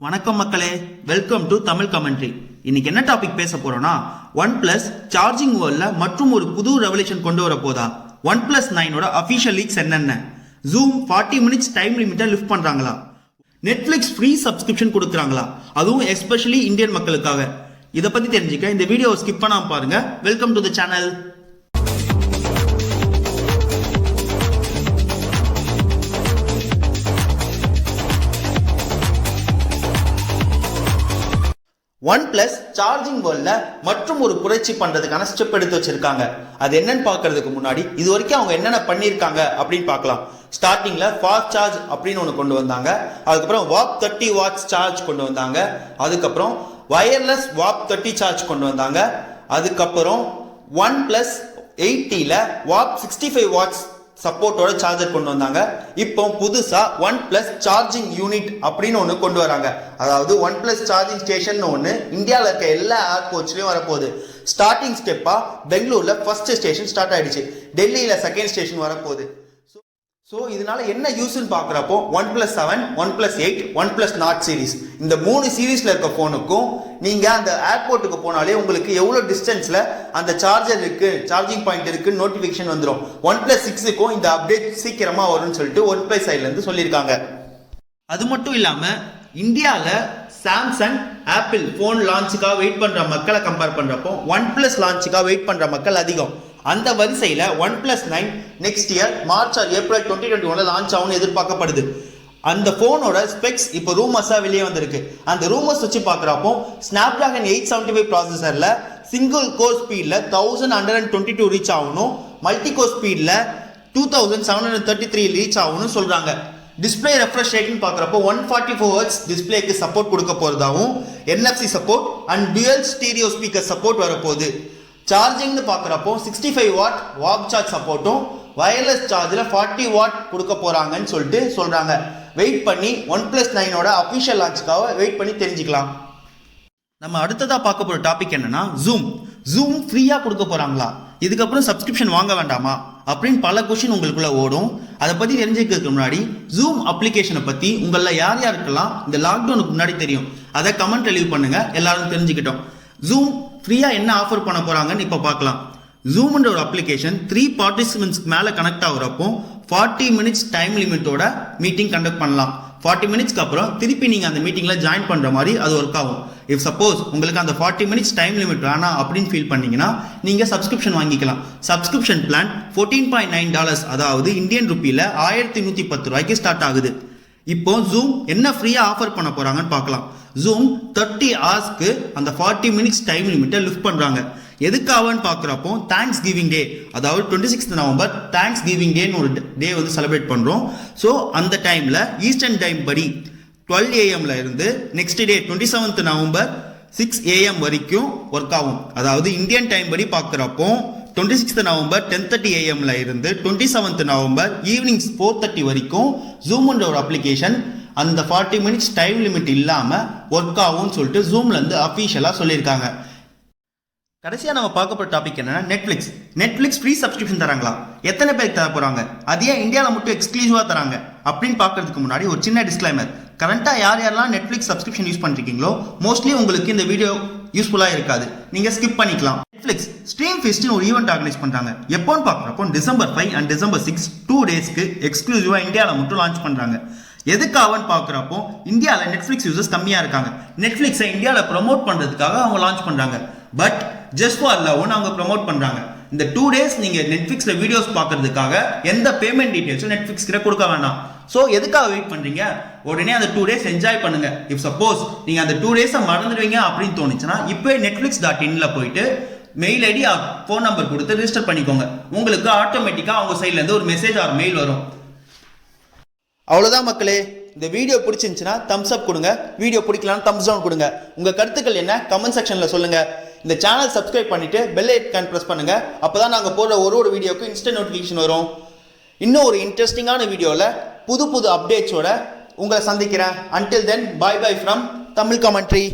வணக்கம் மக்களே, welcome to Tamil commentary. இன்னைக்கு என்ன டாபிக் பேச போறோம்னா, OnePlus சார்ஜிங் வேர்ல்ட்ல மற்றும் ஒரு புது ரெவல்யூஷன் கொண்டு வர போதா? OnePlus 9ஓட அபிஷியல் லீக்ஸ் என்னென்ன? Zoom 40 மினிட்ஸ் டைம் லிமிட்டை லிஃப்ட் பண்றாங்களா? நெட்ஃபிளிக்ஸ் ஃப்ரீ சப்ஸ்கிரிப்ஷன் கொடுக்குறாங்களா? அதுவும் எஸ்பெஷலி இந்தியன் மக்களுக்காக. இதை பத்தி தெரிஞ்சுக்க இந்த வீடியோவை ஸ்கிப் பண்ணாம பாருங்க. Welcome to the channel. OnePlus charging வேர்ல்ட்ல மற்றும் ஒரு புரட்சி பண்றதுக்கான ஸ்டெப் எடுத்து வச்சிருக்காங்க. அது என்னன்னு பாக்குறதுக்கு முன்னாடி இது வரைக்கும் அவங்க என்னென்ன பண்ணிருக்காங்க அப்படின்னு பார்க்கலாம். ஸ்டார்டிங்ல ஃபாஸ்ட் சார்ஜ் அப்படின்னு ஒன்று கொண்டு வந்தாங்க. அதுக்கப்புறம் வாப் 30 வாட்ஸ் சார்ஜ் கொண்டு வந்தாங்க. அதுக்கப்புறம் வயர்லெஸ் வாப் 30 சார்ஜ் கொண்டு வந்தாங்க. அதுக்கப்புறம் OnePlus 80ல வாப் 65 வாட்ஸ் சப்போர்ட்டோட சார்ஜர் கொண்டு வந்தாங்க. இப்போ புதுசா OnePlus சார்ஜிங் யூனிட் அப்படின்னு ஒன்று கொண்டு வராங்க. அதாவது OnePlus சார்ஜிங் ஸ்டேஷன் ஒன்று இந்தியாவில் இருக்க எல்லா ஏர்போர்ட்ஸ்லயும் வரப்போகுது. ஸ்டார்டிங் ஸ்டெப்பா பெங்களூர்ல ஃபர்ஸ்ட் ஸ்டேஷன் ஸ்டார்ட் ஆயிடுச்சு. டெல்லியில செகண்ட் ஸ்டேஷன் வரப்போகுது. ஸோ இதனால என்ன யூஸ்ன்னு பார்க்குறப்போ OnePlus 7, OnePlus 8, OnePlus Nord series இந்த 3 சீரீஸ்ல இருக்க ஃபோனுக்கும் நீங்க அந்த ஏர்போர்ட்டுக்கு போனாலே உங்களுக்கு எவ்வளோ டிஸ்டன்ஸ்ல அந்த சார்ஜர் இருக்கு, சார்ஜிங் பாயிண்ட் இருக்கு நோட்டிஃபிகேஷன் வந்துடும். OnePlus 6க்கும் இந்த அப்டேட் சீக்கிரமா வரும்னு சொல்லிட்டு OnePlus சைட்ல இருந்து சொல்லியிருக்காங்க. அது மட்டும் இல்லாம இந்தியாவில் சாம்சங், ஆப்பிள் போன் லான்ச்சுக்காக வெயிட் பண்ற மக்களை கம்பேர் பண்றப்போ OnePlus லான்ச்சுக்காக வெயிட் பண்ற மக்கள் அதிகம். அந்த வரிசையில் OnePlus 9 next year March R April 2021 launch ஆகும்னு எதிர்பார்க்கப்படுது. அந்த போனோட ஸ்பெக்ஸ் இப்போ ரூமர்ஸா வெளியே வந்திருக்கு. அந்த ரூமர்ஸ் வச்சு பார்க்குறப்போ Snapdragon 875 ப்ராசஸர்ல சிங்கிள் கோர் ஸ்பீட்ல 1122 ரீச் ஆகணும், மல்டி கோர் ஸ்பீட்ல 2733 ரீச் ஆகும்னு சொல்றாங்க. டிஸ்பிளே ரெஃப்ரெஷ் ரேட்னு பார்க்குறப்போ 144 Hz டிஸ்பிளேக்கு சப்போர்ட் கொடுக்க போறதாவும், NFC support and dual stereo speaker support வரப்போகுது. சார்ஜிங்னு பார்க்குறப்போ 65 வாட் வாப் சார்ஜ் சப்போர்ட்டும், வயர்லெஸ் சார்ஜில் 40 வாட் கொடுக்க போறாங்கன்னு சொல்லிட்டு சொல்றாங்க. வெயிட் பண்ணி OnePlus 9ஓட அஃபிஷியல் லான்ச்சுக்காக வெயிட் பண்ணி தெரிஞ்சுக்கலாம். நம்ம அடுத்ததா பார்க்க போற டாபிக் என்னன்னா, Zoom ஃப்ரீயா கொடுக்க போறாங்களா? இதுக்கப்புறம் சப்ஸ்கிரிப்ஷன் வாங்க வேண்டாமா அப்படின்னு பல கொஸ்டின் உங்களுக்குள்ள ஓடும். அதை பத்தி தெரிஞ்சுக்கிறதுக்கு முன்னாடி Zoom அப்ளிகேஷனை பத்தி உங்கள யார் யாருக்கெல்லாம் இந்த லாக்டவுனுக்கு முன்னாடி தெரியும் அதை கமெண்ட் லீவ் பண்ணுங்க, எல்லாரும் தெரிஞ்சுக்கிட்டோம். Zoom ஃப்ரீயா என்ன ஆஃபர் பண்ண போறாங்கன்னு இப்ப பார்க்கலாம். Zoomன்ற ஒரு அப்ளிகேஷன் 3 பார்ட்டிசிபென்ட்ஸ்க்கு மேல கனெக்ட் ஆகுறப்போ 40 மினிட்ஸ் டைம் லிமிட்டோட மீட்டிங் கண்டக்ட் பண்ணலாம். 40 மினிட்ஸ்க்கு அப்புறம் திருப்பி நீங்க அந்த மீட்டிங்ல ஜாயின் பண்ற மாதிரி அது ஒர்க் ஆகும். இஃப் சப்போஸ் உங்களுக்கு அந்த 40 மினிட்ஸ் டைம் லிமிட் வேணாம் அப்படின்னு ஃபீல் பண்ணீங்கன்னா நீங்க சப்ஸ்கிரிப்ஷன் வாங்கிக்கலாம். சப்ஸ்கிரிப்ஷன் பிளான் $14.9, அதாவது இந்தியன் ருப்பியில 1110 ரூபாய்க்கு ஸ்டார்ட் ஆகுது. இப்போ Zoom என்ன ஃப்ரீயா ஆஃபர் பண்ண போறாங்கன்னு பார்க்கலாம். Zoom 30 ஹவர்ஸ்க்கு அந்த 40 மினிட்ஸ் டைம் லிமிட்டை லிஃப்ட் பண்றாங்க. எதுக்காகன்னு பார்க்குறப்போ தேங்க்ஸ் கிவிங் டே, அதாவது 26 நவம்பர் தேங்க்ஸ் கிவிங் டேன்னு ஒரு டே வந்து செலிப்ரேட் பண்றோம். ஸோ அந்த டைம்ல ஈஸ்டர்ன் டைம் படி 12 AM இருந்து நெக்ஸ்ட் டே 27 நவம்பர் 6 AM வரைக்கும் ஒர்க் ஆகும். அதாவது இந்தியன் டைம் படி பார்க்குறப்போ 26 நவம்பர் 10:30 AM இருந்து 27 நவம்பர் ஈவினிங் 4:30 வரைக்கும் Zoomன்ற ஒரு அப்ளிகேஷன் அந்த 40 மினிட்ஸ் டைம் லிமிட் இல்லாம ஒர்க் ஆகும்னு சொல்லிட்டு Zoomல இருந்து அபிஷியலா சொல்லியிருக்காங்க. கடைசியா நம்ம பார்க்க போற டாபிக் என்னன்னா, நெட்ஃபிளிக்ஸ் ஃப்ரீ சப்ஸ்கிரிப்ஷன் தராங்களா? எத்தனை பேருக்கு தர போறாங்க? அது ஏன் இந்தியாவில் மட்டும் எக்ஸ்க்ளூசிவா தராங்க அப்படின்னு பார்க்கறதுக்கு முன்னாடி ஒரு சின்ன டிஸ்க்ளைமர். கரண்டா யாரெல்லாம் நெட்ஃபிளிக்ஸ் சப்ஸ்கிரிப்ஷன் யூஸ் பண்ணிருக்கீங்களோ மோஸ்ட்லி உங்களுக்கு இந்த வீடியோ யூஸ்ஃபுல்லா இருக்காது, நீங்க ஸ்கிப் பண்ணிக்கலாம். நெட்ஃபிளிக்ஸ் ஸ்ட்ரீம் ஃபெஸ்ட்னு ஒரு ஈவெண்ட் ஆர்கனைஸ் பண்றாங்க. எப்போன்னு பார்க்குறப்போ December 5 and December 6 2 டேஸ்க்கு எக்ஸ்க்ளூசிவா இந்தியாவில் மட்டும் லான்ச் பண்றாங்க. எதுக்காகன்னு பார்க்குறப்போ இந்தியாவில் நெட்ஃபிளிக்ஸ் யூசர்ஸ் கம்மியாக இருக்காங்க. நெட்ஃபிளிக்ஸை இந்தியாவில் ப்ரமோட் பண்ணுறதுக்காக அவங்க லான்ச் பண்ணுறாங்க. பட் ஜஸ்ட் ஃபார் லவ்னு அவங்க ப்ரமோட் பண்ணுறாங்க. இந்த 2 டேஸ் நீங்கள் நெட்ஃபிளிக்ஸில் வீடியோஸ் பார்க்கறதுக்காக எந்த பேமெண்ட் டீட்டெயில்ஸும் நெட்ஃபிளிக்ஸ் கிட்ட கொடுக்க வேண்டாம். ஸோ எதுக்காக வெயிட் பண்ணுறீங்க? உடனே அந்த 2 டேஸ் என்ஜாய் பண்ணுங்க. இஃப் சப்போஸ் நீங்கள் அந்த 2 டேஸை மறந்துடுவீங்க அப்படின்னு தோணுச்சுன்னா இப்போ netflix.in போயிட்டு மெயில் ஐடி ஃபோன் நம்பர் கொடுத்து ரிஜிஸ்டர் பண்ணிக்கோங்க. உங்களுக்கு ஆட்டோமேட்டிக்காக அவங்க சைட்லேருந்து ஒரு மெசேஜ் ஆர் மெயில் வரும். அவ்வளோதான் மக்களே. இந்த வீடியோ பிடிச்சிருந்துச்சுன்னா தம்ஸ் அப் கொடுங்க, வீடியோ பிடிக்கலான்னு தம்ஸ் டவுன் கொடுங்க. உங்க கருத்துக்கள் என்ன கமெண்ட் செக்ஷன்ல சொல்லுங்க. இந்த சேனல் சப்ஸ்கிரைப் பண்ணிட்டு பெல் ஐகான் பிரஸ் பண்ணுங்க. அப்பதான் நாங்க போடுற ஒரு வீடியோக்கு இன்ஸ்டன்ட் நோட்டிஃபிகேஷன் வரும். இன்னும் ஒரு இன்ட்ரெஸ்டிங்கான வீடியோல புது அப்டேட்ஸோட உங்களை சந்திக்கிறேன். Until then bye bye from Tamil commentary.